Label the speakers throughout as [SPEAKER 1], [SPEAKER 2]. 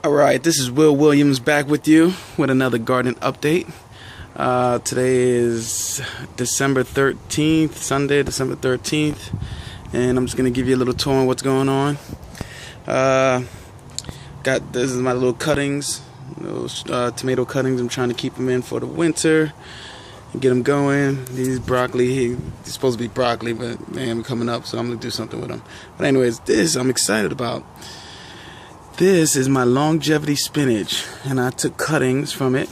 [SPEAKER 1] Alright, this is Will Williams back with you with another garden update. Today is December 13th, Sunday, December 13th, and I'm just going to give you a little tour on what's going on. This is my little cuttings, those tomato cuttings. I'm trying to keep them in for the winter and get them going. These broccoli, they're supposed to be broccoli, but they ain't coming up, so I'm going to do something with them. But anyways, this I'm excited about. This is my longevity spinach, and I took cuttings from it.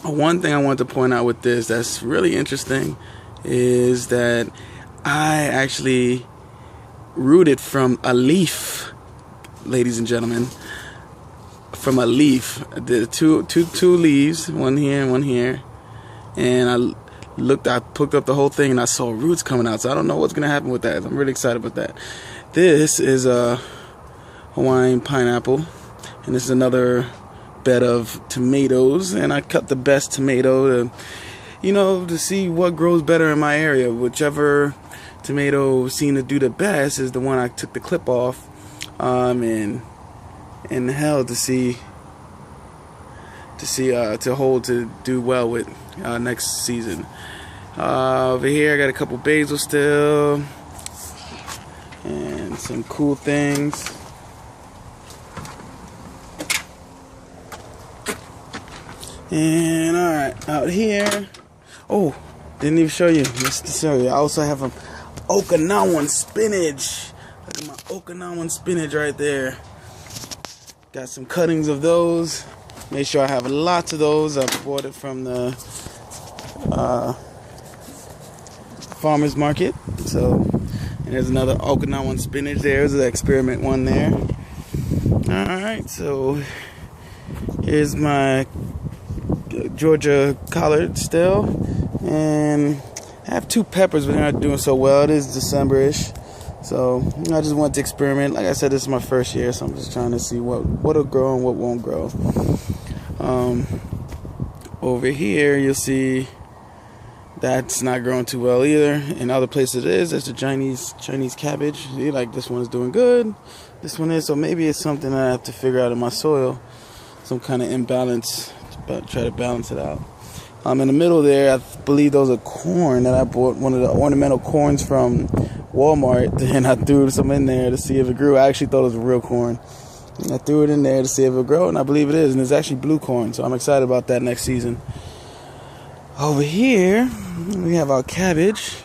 [SPEAKER 1] One thing I want to point out with this that's really interesting is that I actually rooted from a leaf, ladies and gentlemen, from a leaf. I did two leaves, one here and one here, and I picked up the whole thing and I saw roots coming out. So I don't know what's gonna happen with that. I'm really excited about that. This is a Hawaiian pineapple, and this is another bed of tomatoes, and I cut the best tomato to see what grows better in my area. Whichever tomato seemed to do the best is the one I took the clip off and held to do well with next season. Over here I got a couple basil still and some cool things. And alright, out here, oh, didn't even show you. I also have an Okinawan spinach. Look at my Okinawan spinach right there. Got some cuttings of those. Make sure I have lots of those. I bought it from the farmer's market. So, and there's another Okinawan spinach there. There's the experiment one there. Alright, so here's my Georgia collard still, and I have two peppers, but they're not doing so well. It is December-ish, so I just want to experiment. Like I said, this is my first year, so I'm just trying to see what'll grow and what won't grow. Over here, you'll see that's not growing too well either. In other places, it is. There's the Chinese cabbage. See, like this one is doing good. This one is, so maybe it's something I have to figure out in my soil, some kind of imbalance. But try to balance it out. In the middle there, I believe those are corn that I bought, one of the ornamental corns from Walmart, and I threw some in there to see if it grew. I actually thought it was real corn. And I threw it in there to see if it grew, and I believe it is, and it's actually blue corn, so I'm excited about that next season. Over here, we have our cabbage.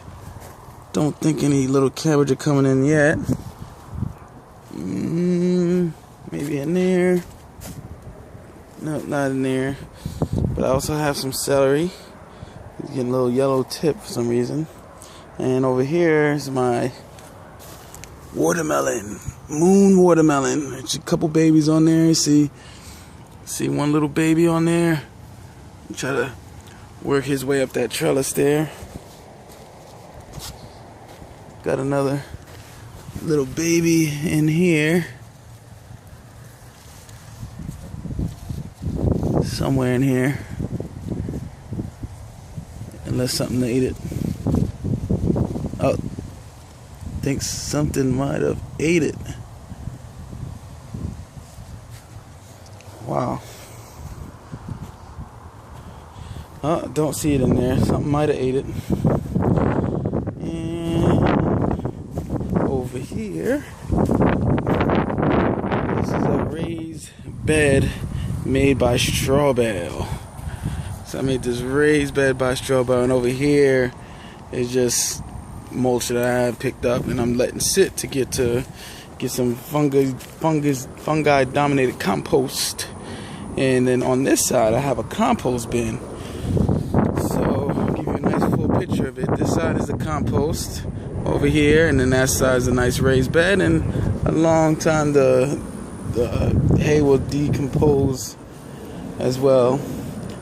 [SPEAKER 1] Don't think any little cabbage are coming in yet. Maybe in there. No, not in there. But I also have some celery. It's getting a little yellow tip for some reason. And over here is my watermelon, moon watermelon. There's a couple babies on there. You see one little baby on there. Try to work his way up that trellis there. Got another little baby in here. Somewhere in here, unless something ate it. Oh, I think something might have ate it. Wow. Oh, don't see it in there. Something might have ate it. And over here, this is a raised bed made by straw bale. So I made this raised bed by straw bale, and over here is just mulch that I have picked up, and I'm letting sit to get some fungi dominated compost. And then on this side I have a compost bin. So I'll give you a nice full picture of it. This side is the compost over here, and then that side is a nice raised bed, and a long time the hay will decompose as well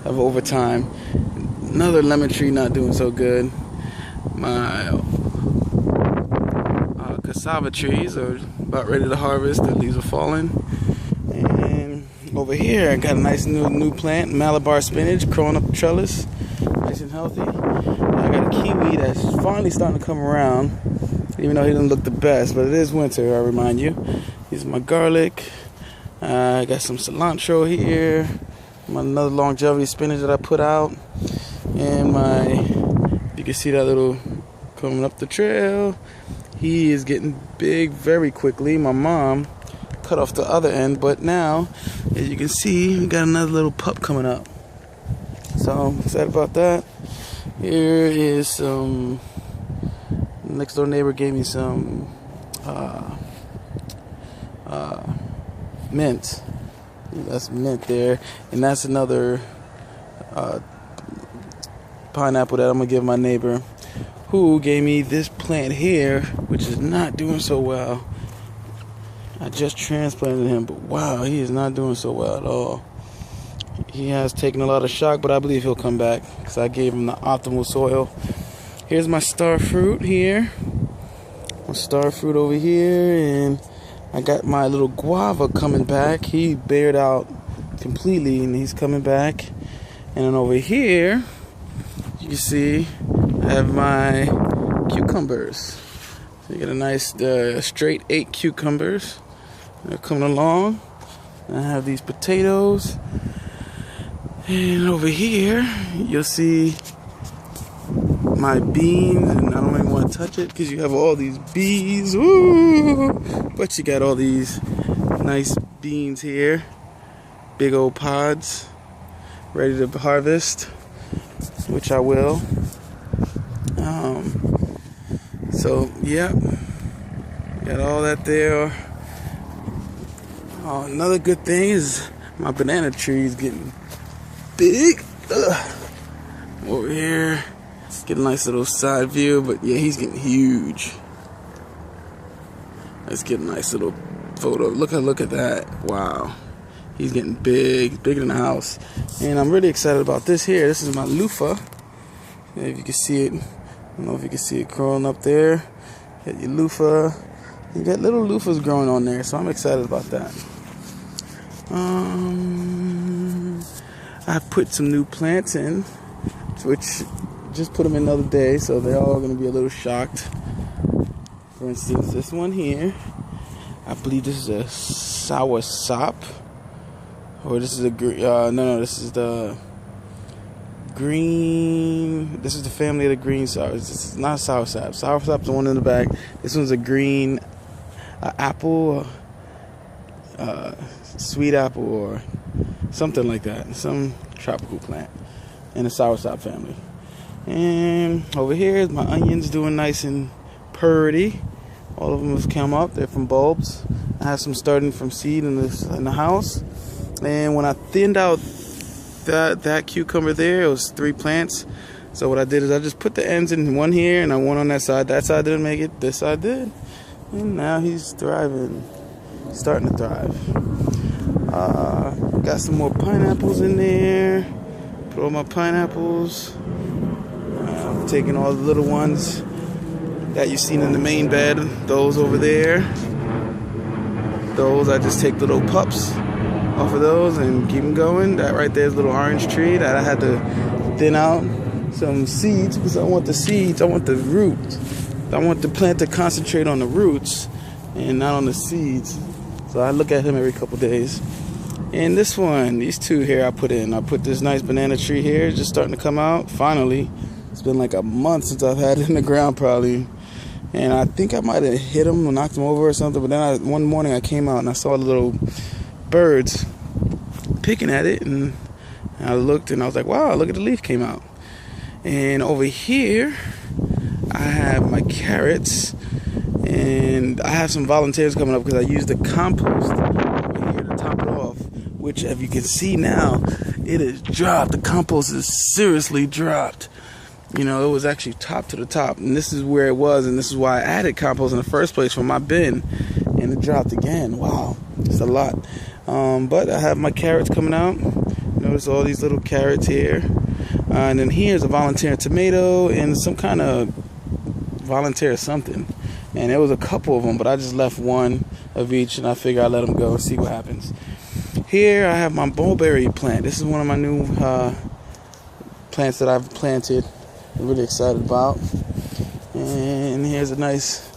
[SPEAKER 1] over time. Another lemon tree not doing so good. My cassava trees are about ready to harvest. The leaves are falling. And over here I got a nice new plant, Malabar spinach, growing up the trellis, nice and healthy. I got a kiwi that's finally starting to come around, even though he doesn't look the best, but it is winter, I remind you. Here's my garlic. I got some cilantro here. Another longevity spinach that I put out. And you can see that little coming up the trail. He is getting big very quickly. My mom cut off the other end, but now, as you can see, we got another little pup coming up. So I'm excited about that. Here is some, next door neighbor gave me some mint. That's mint there, and that's another pineapple that I'm gonna give my neighbor, who gave me this plant here, which is not doing so well. I just transplanted him, but wow, he is not doing so well at all. He has taken a lot of shock, but I believe he'll come back because I gave him the optimal soil. Here's my star fruit here. My star fruit over here, and I got my little guava coming back. He bared out completely, and he's coming back. And then over here, you can see I have my cucumbers. So you get a nice straight 8 cucumbers. They're coming along. And I have these potatoes. And over here, you'll see my beans, and I don't even want to touch it because you have all these bees. Ooh! But you got all these nice beans here, big old pods, ready to harvest, which I will. So yeah, got all that there. Oh, another good thing is my banana tree is getting big. Over here, get a nice little side view, but yeah, he's getting huge. Let's get a nice little photo. Look at that. Wow, he's getting big, bigger than the house. And I'm really excited about this here. This is my loofah. If you can see it, I don't know if you can see it growing up there. Got your loofah. You got little loofahs growing on there, so I'm excited about that. I put some new plants in, which just put them in another day, so they're all going to be a little shocked. For instance, this one here, I believe this is a sour sop, or this is a this is the green. This is the family of the green sours. This is not sour sop. Sour sop's the one in the back. This one's a green apple, sweet apple, or something like that. Some tropical plant in the soursop family. And over here is my onions doing nice and purty. All of them have come up. They're from bulbs. I have some starting from seed in the house. And when I thinned out that cucumber there, it was 3 plants. So what I did is I just put the ends in, one here and I one on that side. That side didn't make it. This side did. And now he's thriving. He's starting to thrive. Got some more pineapples in there. Put all my pineapples. Taking all the little ones that you've seen in the main bed. Those over there. Those, I just take the little pups off of those and keep them going. That right there is a little orange tree that I had to thin out some seeds because I want the seeds. I want the roots. I want the plant to concentrate on the roots and not on the seeds. So I look at him every couple days. And this one, these 2 here I put in. I put this nice banana tree here, just starting to come out, finally. It's been like a month since I've had it in the ground probably. And I think I might have hit them or knocked them over or something. But then one morning I came out and I saw the little birds picking at it. And I looked and I was like, wow, look at the leaf came out. And over here, I have my carrots. And I have some volunteers coming up because I used the compost over here to top it off. Which, if you can see now, it is dropped. The compost is seriously dropped. You know, it was actually top to the top. And this is where it was. And this is why I added compost in the first place for my bin. And it dropped again. Wow. It's a lot. But I have my carrots coming out. Notice all these little carrots here. And then here's a volunteer tomato and some kind of volunteer something. And there was a couple of them, but I just left one of each. And I figure I'll let them go and see what happens. Here I have my mulberry plant. This is one of my new plants that I've planted. I'm really excited about. And here's a nice,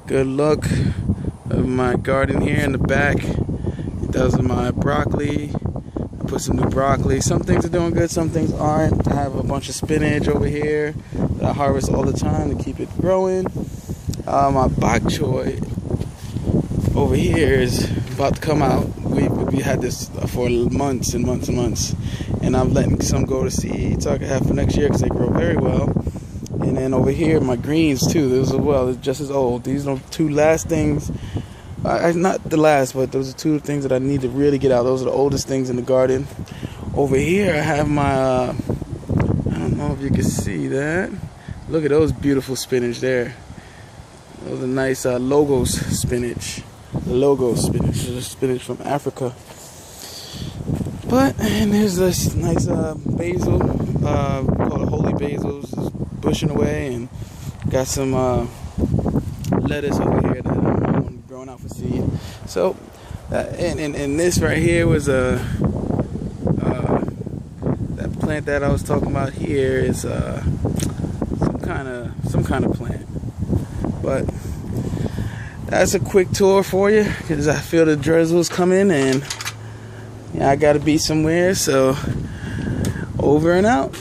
[SPEAKER 1] good look of my garden here in the back. those are my broccoli. I put some new broccoli. Some things are doing good, some things aren't. I have a bunch of spinach over here that I harvest all the time to keep it growing. My bok choy over here is about to come out. We had this for months and months and months, and I'm letting some go to seed so I can have for next year because they grow very well. And then over here, my greens too, those as well, it's just as old. These are the two last things, not the last, but those are two things that I need to really get out. Those are the oldest things in the garden. Over here, I have my, I don't know if you can see that. Look at those beautiful spinach there. Those are nice Logos spinach. Logos spinach. This is spinach from Africa. And there's this nice basil, called holy basil, just bushing away, and got some lettuce over here that I'm growing out for seed. So, and this right here was that plant that I was talking about here is some kind of plant. But that's a quick tour for you because I feel the drizzle's coming and I gotta be somewhere. So over and out.